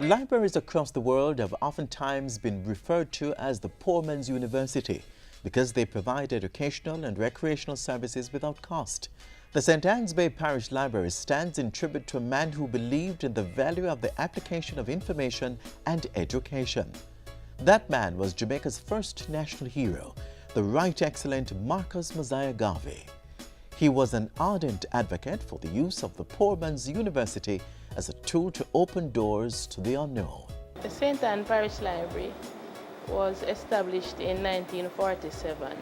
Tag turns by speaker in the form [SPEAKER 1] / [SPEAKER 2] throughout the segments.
[SPEAKER 1] Libraries across the world have oftentimes been referred to as the poor man's university because they provide educational and recreational services without cost. The St. Anne's Bay Parish Library stands in tribute to a man who believed in the value of the application of information and education. That man was Jamaica's first national hero, the Right Excellent Marcus Mosiah Garvey. He was an ardent advocate for the use of the poor man's university as a tool to open doors to the unknown.
[SPEAKER 2] The St. Anne Parish Library was established in 1947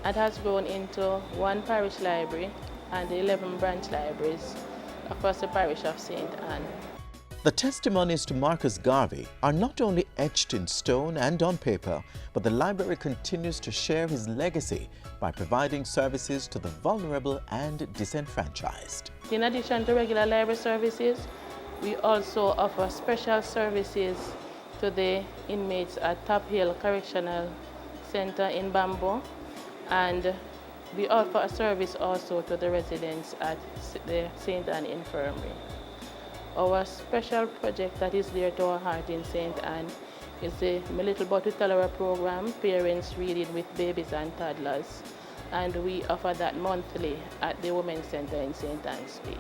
[SPEAKER 2] and has grown into one parish library and 11 branch libraries across the parish of St. Anne.
[SPEAKER 1] The testimonies to Marcus Garvey are not only etched in stone and on paper, but the library continues to share his legacy by providing services to the vulnerable and disenfranchised.
[SPEAKER 2] In addition to regular library services, we also offer special services to the inmates at Top Hill Correctional Center in Bamboo, and we offer a service also to the residents at the St. Anne Infirmary. Our special project that is dear to our heart in St. Anne is the My Little Bottle Cholera program, Parents Reading with Babies and Toddlers, and we offer that monthly at the Women's Center in St. Anne's Bay.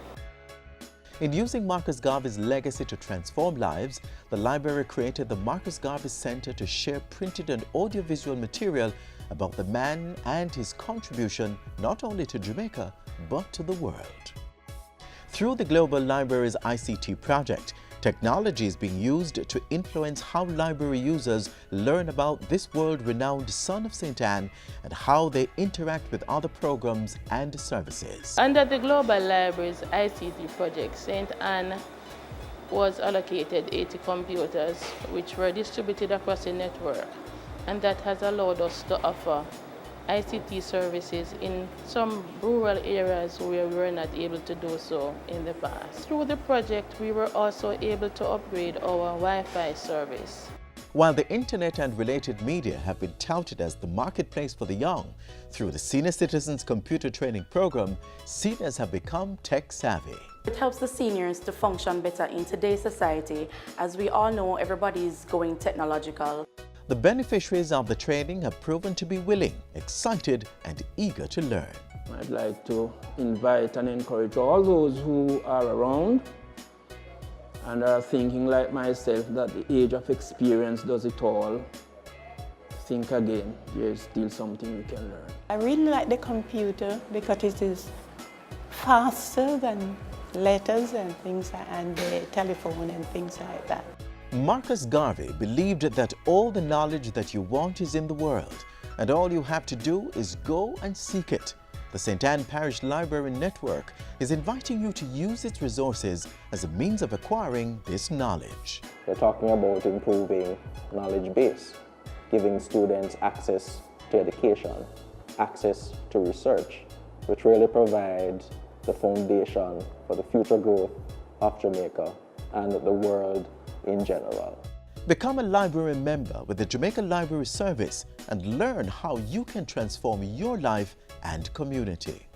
[SPEAKER 1] In using Marcus Garvey's legacy to transform lives, the library created the Marcus Garvey Center to share printed and audiovisual material about the man and his contribution not only to Jamaica, but to the world. Through the Global Libraries ICT project, technology is being used to influence how library users learn about this world-renowned son of St. Anne and how they interact with other programs and services.
[SPEAKER 2] Under the Global Libraries ICT project, St. Anne was allocated 80 computers which were distributed across the network, and that has allowed us to offer ICT services in some rural areas where we were not able to do so in the past. Through the project, we were also able to upgrade our Wi-Fi service.
[SPEAKER 1] While the internet and related media have been touted as the marketplace for the young, through the Senior Citizens Computer Training Program, seniors have become tech-savvy.
[SPEAKER 3] It helps the seniors to function better in today's society. As we all know, everybody's going technological.
[SPEAKER 1] The beneficiaries of the training have proven to be willing, excited, and eager to learn.
[SPEAKER 4] I'd like to invite and encourage all those who are around and are thinking like myself that the age of experience does it all. Think again, there's still something you can learn.
[SPEAKER 5] I really like the computer because it is faster than letters and things, and the telephone and things like that.
[SPEAKER 1] Marcus Garvey believed that all the knowledge that you want is in the world, and all you have to do is go and seek it. The St. Anne Parish Library Network is inviting you to use its resources as a means of acquiring this knowledge.
[SPEAKER 6] We're talking about improving knowledge base, giving students access to education, access to research, which really provides the foundation for the future growth of Jamaica and the world in general.
[SPEAKER 1] Become a library member with the Jamaica Library Service and learn how you can transform your life and community.